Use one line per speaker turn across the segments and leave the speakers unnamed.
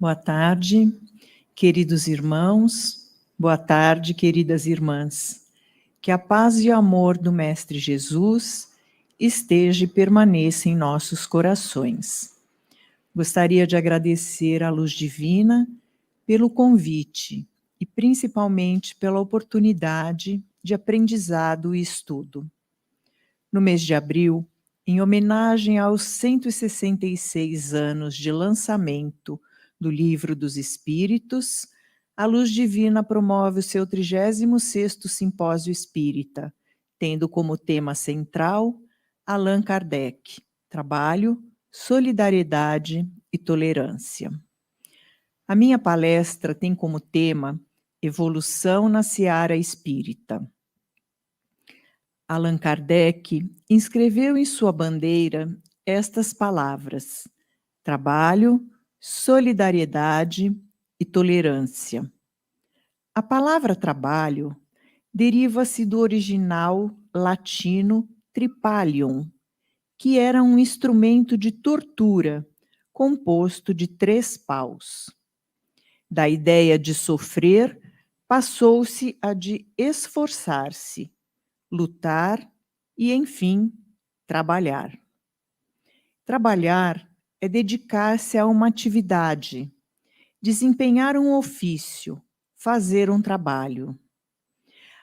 Boa tarde, queridos irmãos, boa tarde, queridas irmãs. Que a paz e o amor do Mestre Jesus esteja e permaneça em nossos corações. Gostaria de agradecer à Luz Divina pelo convite e principalmente pela oportunidade de aprendizado e estudo. No mês de abril, em homenagem aos 166 anos de lançamento do Livro dos Espíritos, a Luz Divina promove o seu 36º Simpósio Espírita, tendo como tema central Allan Kardec, trabalho, solidariedade e tolerância. A minha palestra tem como tema Evolução na Seara Espírita. Allan Kardec inscreveu em sua bandeira estas palavras: trabalho, solidariedade e tolerância. A palavra trabalho deriva-se do original latino tripalium, que era um instrumento de tortura composto de 3 paus. Da ideia de sofrer, passou-se a de esforçar-se, lutar e, enfim, trabalhar. Trabalhar é dedicar-se a uma atividade, desempenhar um ofício, fazer um trabalho.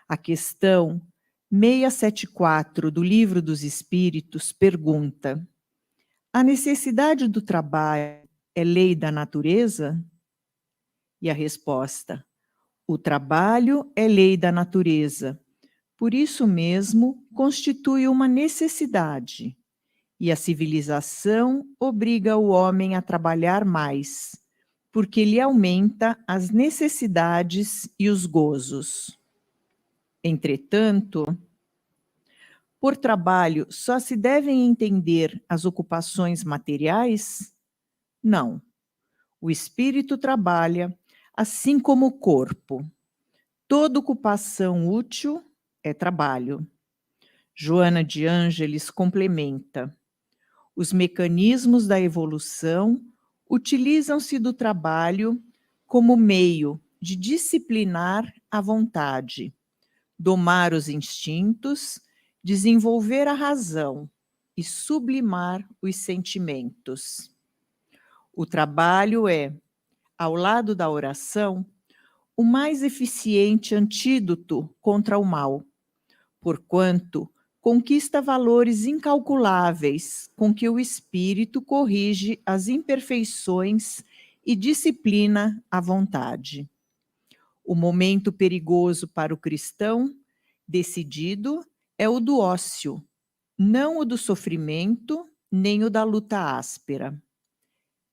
A questão 674 do Livro dos Espíritos pergunta: a necessidade do trabalho é lei da natureza? E a resposta: o trabalho é lei da natureza. Por isso mesmo, constitui uma necessidade, e a civilização obriga o homem a trabalhar mais, porque lhe aumenta as necessidades e os gozos. Entretanto, por trabalho só se devem entender as ocupações materiais? Não. O espírito trabalha, assim como o corpo. Toda ocupação útil é trabalho. Joana de Ângeles complementa: os mecanismos da evolução utilizam-se do trabalho como meio de disciplinar a vontade, domar os instintos, desenvolver a razão e sublimar os sentimentos. O trabalho é, ao lado da oração, o mais eficiente antídoto contra o mal, porquanto conquista valores incalculáveis com que o espírito corrige as imperfeições e disciplina a vontade. O momento perigoso para o cristão decidido é o do ócio, não o do sofrimento, nem o da luta áspera.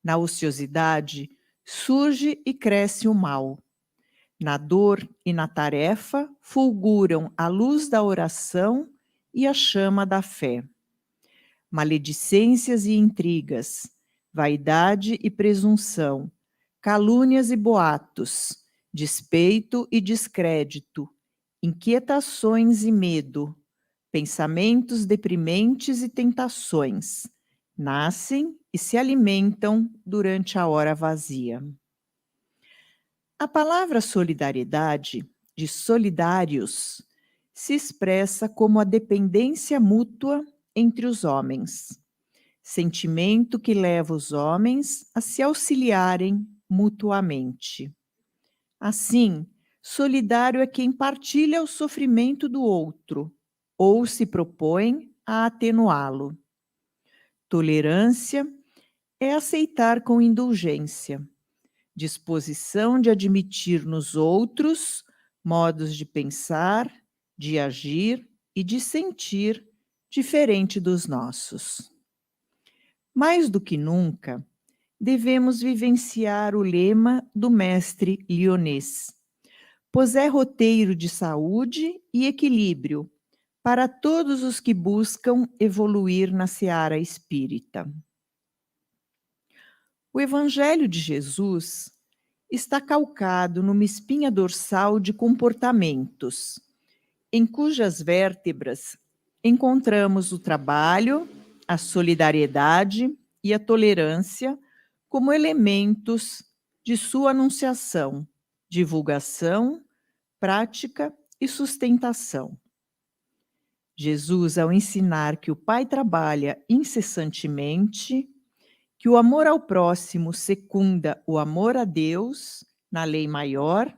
Na ociosidade surge e cresce o mal. Na dor e na tarefa fulguram a luz da oração e a chama da fé. Maledicências e intrigas, vaidade e presunção, calúnias e boatos, despeito e descrédito, inquietações e medo, pensamentos deprimentes e tentações, nascem e se alimentam durante a hora vazia. A palavra solidariedade, de solidários, se expressa como a dependência mútua entre os homens, sentimento que leva os homens a se auxiliarem mutuamente. Assim, solidário é quem partilha o sofrimento do outro ou se propõe a atenuá-lo. Tolerância é aceitar com indulgência, disposição de admitir nos outros modos de pensar, de agir e de sentir diferente dos nossos. Mais do que nunca, devemos vivenciar o lema do mestre Lyonês, pois é roteiro de saúde e equilíbrio para todos os que buscam evoluir na seara espírita. O Evangelho de Jesus está calcado numa espinha dorsal de comportamentos, em cujas vértebras encontramos o trabalho, a solidariedade e a tolerância como elementos de sua anunciação, divulgação, prática e sustentação. Jesus, ao ensinar que o Pai trabalha incessantemente, que o amor ao próximo secunda o amor a Deus na lei maior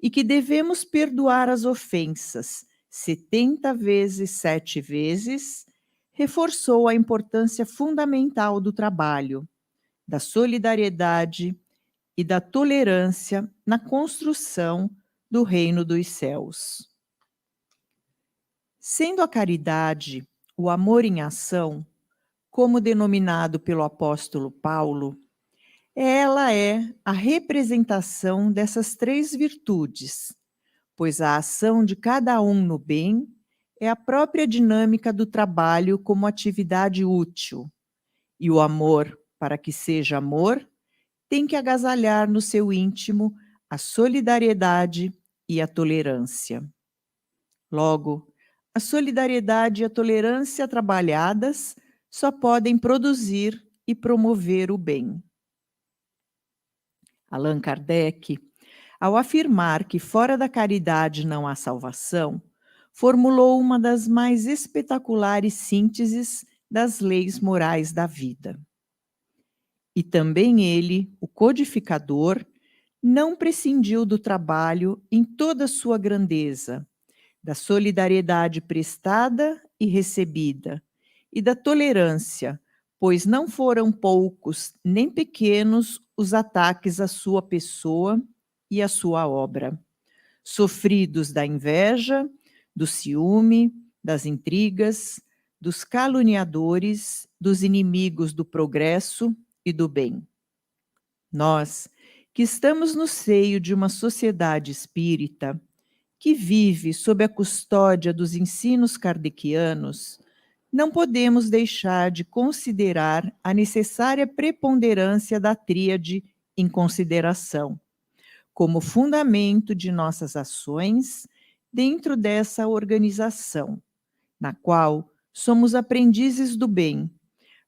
e que devemos perdoar as ofensas 70 vezes, 7 vezes, reforçou a importância fundamental do trabalho, da solidariedade e da tolerância na construção do reino dos céus. Sendo a caridade o amor em ação, como denominado pelo apóstolo Paulo, ela é a representação dessas 3 virtudes, pois a ação de cada um no bem é a própria dinâmica do trabalho como atividade útil, e o amor, para que seja amor, tem que agasalhar no seu íntimo a solidariedade e a tolerância. Logo, a solidariedade e a tolerância trabalhadas só podem produzir e promover o bem. Allan Kardec, ao afirmar que fora da caridade não há salvação, formulou uma das mais espetaculares sínteses das leis morais da vida. E também ele, o codificador, não prescindiu do trabalho em toda sua grandeza, da solidariedade prestada e recebida, e da tolerância, pois não foram poucos nem pequenos os ataques à sua pessoa e à sua obra, sofridos da inveja, do ciúme, das intrigas, dos caluniadores, dos inimigos do progresso e do bem. Nós, que estamos no seio de uma sociedade espírita, que vive sob a custódia dos ensinos kardecianos, não podemos deixar de considerar a necessária preponderância da tríade em consideração, como fundamento de nossas ações dentro dessa organização, na qual somos aprendizes do bem,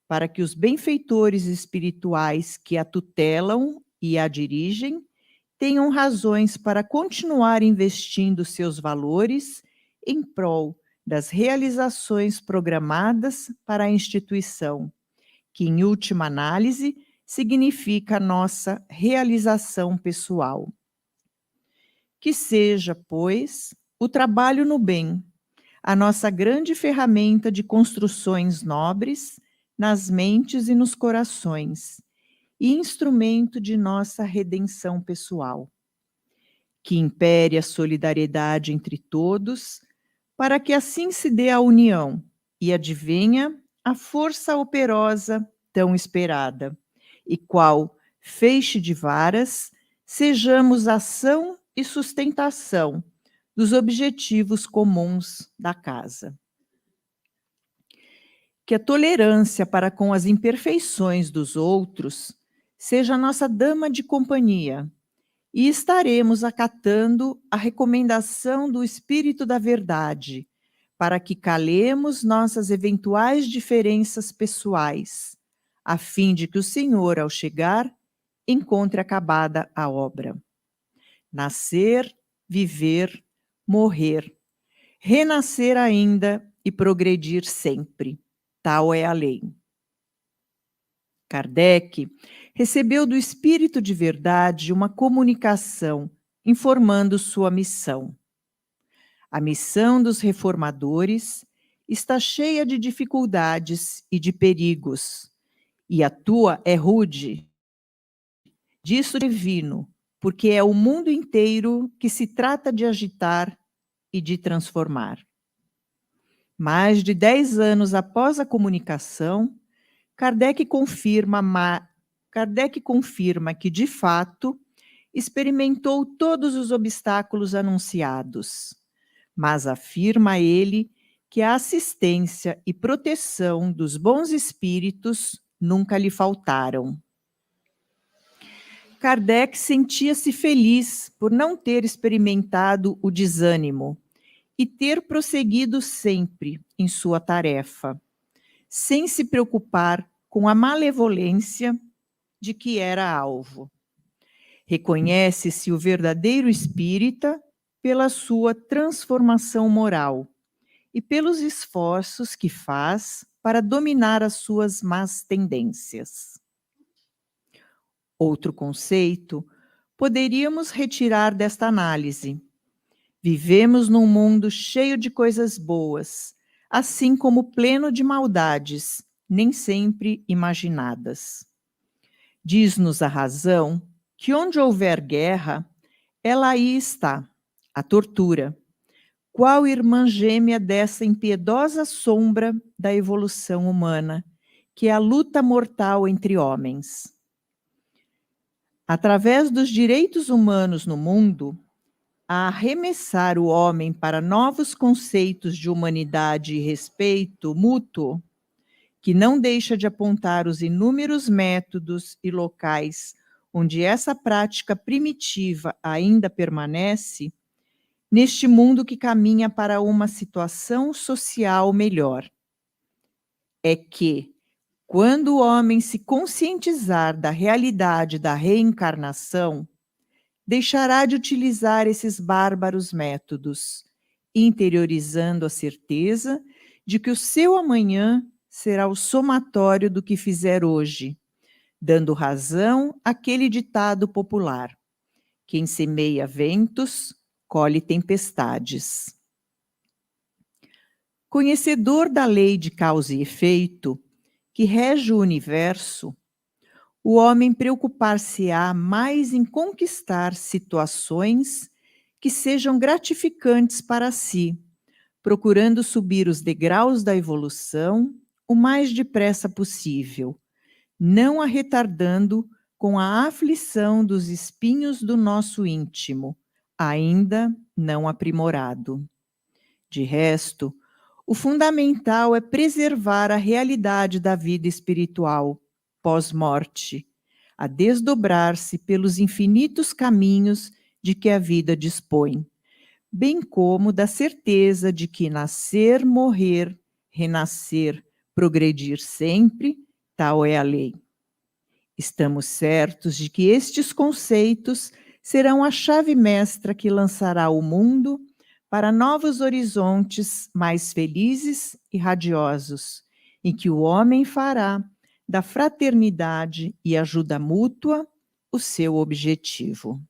para que os benfeitores espirituais que a tutelam e a dirigem tenham razões para continuar investindo seus valores em prol das realizações programadas para a instituição, que, em última análise, significa a nossa realização pessoal. Que seja, pois, o trabalho no bem, a nossa grande ferramenta de construções nobres nas mentes e nos corações, e instrumento de nossa redenção pessoal. Que impere a solidariedade entre todos, para que assim se dê a união e advenha a força operosa tão esperada, e qual feixe de varas sejamos ação e sustentação dos objetivos comuns da casa. Que a tolerância para com as imperfeições dos outros seja a nossa dama de companhia, e estaremos acatando a recomendação do Espírito da Verdade, para que calemos nossas eventuais diferenças pessoais, a fim de que o Senhor, ao chegar, encontre acabada a obra. Nascer, viver, morrer, renascer ainda e progredir sempre. Tal é a lei. Kardec recebeu do Espírito de Verdade uma comunicação informando sua missão. A missão dos reformadores está cheia de dificuldades e de perigos, e a tua é rude. Disso divino, porque é o mundo inteiro que se trata de agitar e de transformar. Mais de 10 anos após a comunicação, Kardec confirma que, de fato, experimentou todos os obstáculos anunciados, mas afirma ele que a assistência e proteção dos bons espíritos nunca lhe faltaram. Kardec sentia-se feliz por não ter experimentado o desânimo e ter prosseguido sempre em sua tarefa, sem se preocupar com a malevolência de que era alvo. Reconhece-se o verdadeiro espírita pela sua transformação moral e pelos esforços que faz para dominar as suas más tendências. Outro conceito poderíamos retirar desta análise. Vivemos num mundo cheio de coisas boas, assim como pleno de maldades, nem sempre imaginadas. Diz-nos a razão que onde houver guerra, ela aí está, a tortura. Qual irmã gêmea dessa impiedosa sombra da evolução humana, que é a luta mortal entre homens? Através dos direitos humanos no mundo, a arremessar o homem para novos conceitos de humanidade e respeito mútuo, que não deixa de apontar os inúmeros métodos e locais onde essa prática primitiva ainda permanece, neste mundo que caminha para uma situação social melhor. É que, quando o homem se conscientizar da realidade da reencarnação, deixará de utilizar esses bárbaros métodos, interiorizando a certeza de que o seu amanhã será o somatório do que fizer hoje, dando razão àquele ditado popular: quem semeia ventos, colhe tempestades. Conhecedor da lei de causa e efeito, que rege o universo, o homem preocupar-se-á mais em conquistar situações que sejam gratificantes para si, procurando subir os degraus da evolução o mais depressa possível, não a retardando com a aflição dos espinhos do nosso íntimo, ainda não aprimorado. De resto, o fundamental é preservar a realidade da vida espiritual, pós-morte, a desdobrar-se pelos infinitos caminhos de que a vida dispõe, bem como da certeza de que nascer, morrer, renascer, progredir sempre, tal é a lei. Estamos certos de que estes conceitos serão a chave mestra que lançará o mundo para novos horizontes mais felizes e radiosos, em que o homem fará da fraternidade e ajuda mútua o seu objetivo.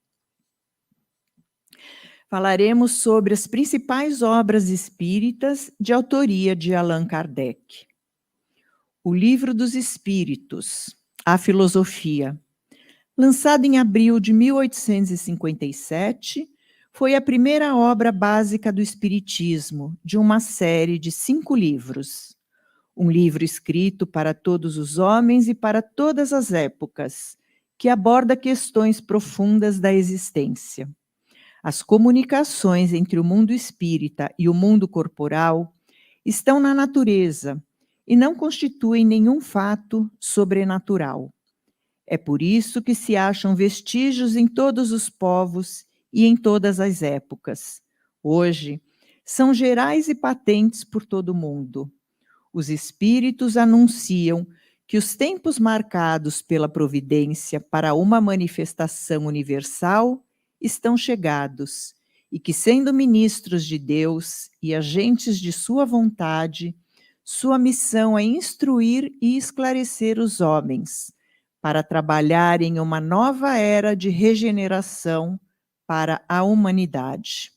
Falaremos sobre as principais obras espíritas de autoria de Allan Kardec. O Livro dos Espíritos, A Filosofia, lançado em abril de 1857, foi a primeira obra básica do Espiritismo, de uma série de 5 livros. Um livro escrito para todos os homens e para todas as épocas, que aborda questões profundas da existência. As comunicações entre o mundo espírita e o mundo corporal estão na natureza e não constituem nenhum fato sobrenatural. É por isso que se acham vestígios em todos os povos e em todas as épocas. Hoje, são gerais e patentes por todo o mundo. Os espíritos anunciam que os tempos marcados pela providência para uma manifestação universal estão chegados e que, sendo ministros de Deus e agentes de sua vontade, sua missão é instruir e esclarecer os homens para trabalhar em uma nova era de regeneração para a humanidade.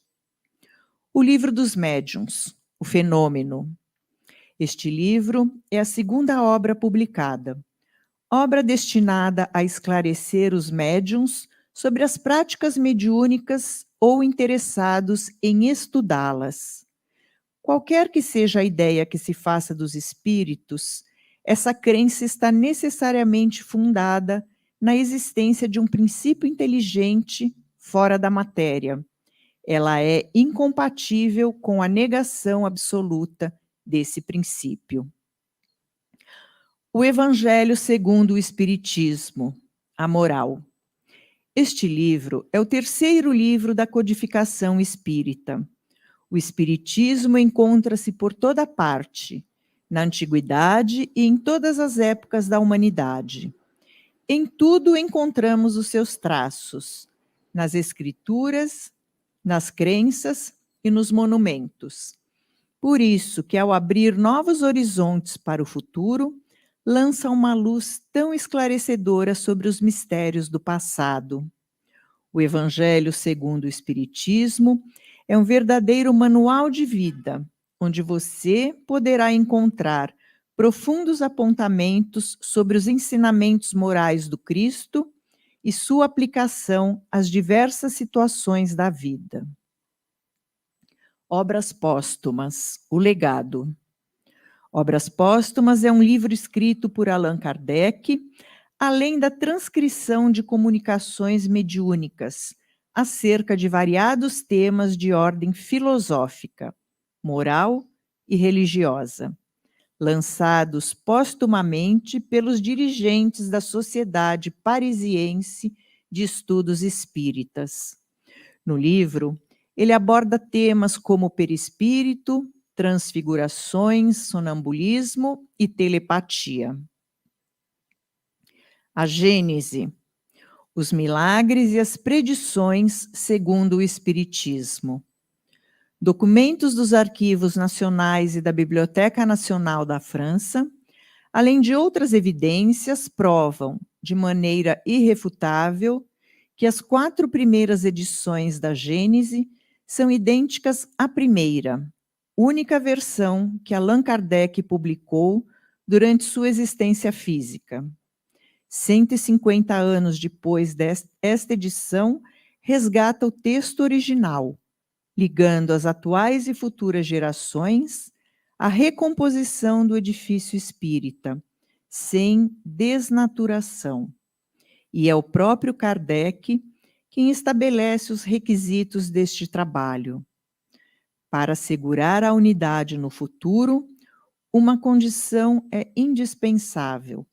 O Livro dos Médiuns, o Fenômeno. Este livro é a segunda obra publicada, obra destinada a esclarecer os médiuns sobre as práticas mediúnicas ou interessados em estudá-las. Qualquer que seja a ideia que se faça dos espíritos, essa crença está necessariamente fundada na existência de um princípio inteligente fora da matéria. Ela é incompatível com a negação absoluta desse princípio. O Evangelho segundo o Espiritismo, a Moral. Este livro é o terceiro livro da codificação espírita. O Espiritismo encontra-se por toda parte, na antiguidade e em todas as épocas da humanidade. Em tudo encontramos os seus traços, nas escrituras, nas crenças e nos monumentos. Por isso que, ao abrir novos horizontes para o futuro, lança uma luz tão esclarecedora sobre os mistérios do passado. O Evangelho segundo o Espiritismo é um verdadeiro manual de vida, onde você poderá encontrar profundos apontamentos sobre os ensinamentos morais do Cristo e sua aplicação às diversas situações da vida. Obras póstumas, o legado. Obras póstumas é um livro escrito por Allan Kardec, além da transcrição de comunicações mediúnicas, acerca de variados temas de ordem filosófica, moral e religiosa, lançados póstumamente pelos dirigentes da Sociedade Parisiense de Estudos Espíritas. No livro, ele aborda temas como perispírito, transfigurações, sonambulismo e telepatia. A Gênese, os milagres e as predições segundo o Espiritismo. Documentos dos Arquivos Nacionais e da Biblioteca Nacional da França, além de outras evidências, provam, de maneira irrefutável, que as 4 primeiras edições da Gênese são idênticas à primeira, única versão que Allan Kardec publicou durante sua existência física. 150 anos depois desta edição, resgata o texto original, ligando as atuais e futuras gerações à recomposição do edifício espírita, sem desnaturação. E é o próprio Kardec quem estabelece os requisitos deste trabalho. Para assegurar a unidade no futuro, uma condição é indispensável: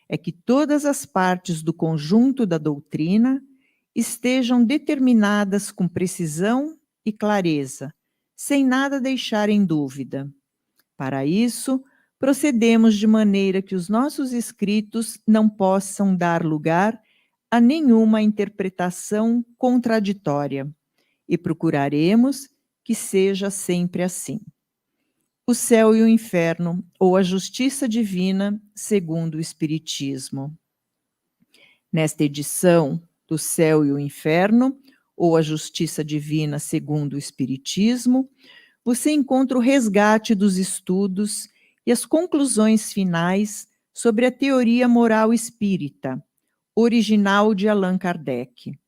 é que todas as partes do conjunto da doutrina estejam determinadas com precisão e clareza, sem nada deixar em dúvida. Para isso, procedemos de maneira que os nossos escritos não possam dar lugar a nenhuma interpretação contraditória, e procuraremos que seja sempre assim. O céu e o inferno, ou a justiça divina, segundo o Espiritismo. Nesta edição do Céu e o Inferno, ou a Justiça Divina, segundo o Espiritismo, você encontra o resgate dos estudos e as conclusões finais sobre a teoria moral espírita, original de Allan Kardec.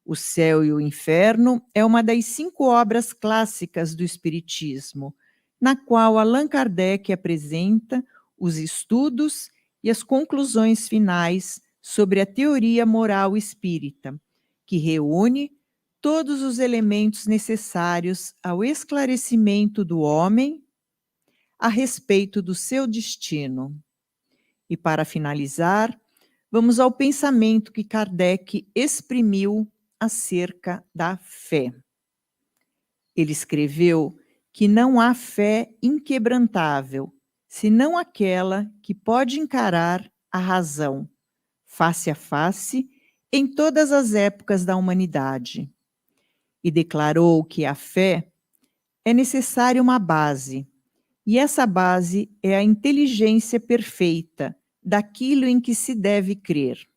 O Céu e o Inferno é uma das 5 obras clássicas do Espiritismo, na qual Allan Kardec apresenta os estudos e as conclusões finais sobre a teoria moral espírita, que reúne todos os elementos necessários ao esclarecimento do homem a respeito do seu destino. E para finalizar, vamos ao pensamento que Kardec exprimiu acerca da fé. Ele escreveu que não há fé inquebrantável, senão aquela que pode encarar a razão, face a face, em todas as épocas da humanidade. E declarou que a fé é necessária uma base, e essa base é a inteligência perfeita daquilo em que se deve crer.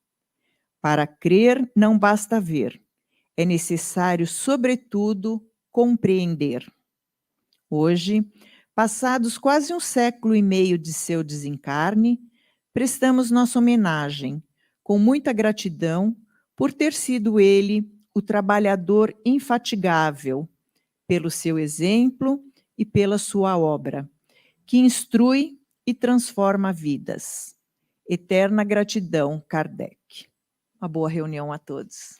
Para crer não basta ver, é necessário, sobretudo, compreender. Hoje, passados quase 1 século e meio de seu desencarne, prestamos nossa homenagem, com muita gratidão, por ter sido ele o trabalhador infatigável, pelo seu exemplo e pela sua obra, que instrui e transforma vidas. Eterna gratidão, Kardec. Uma boa reunião a todos.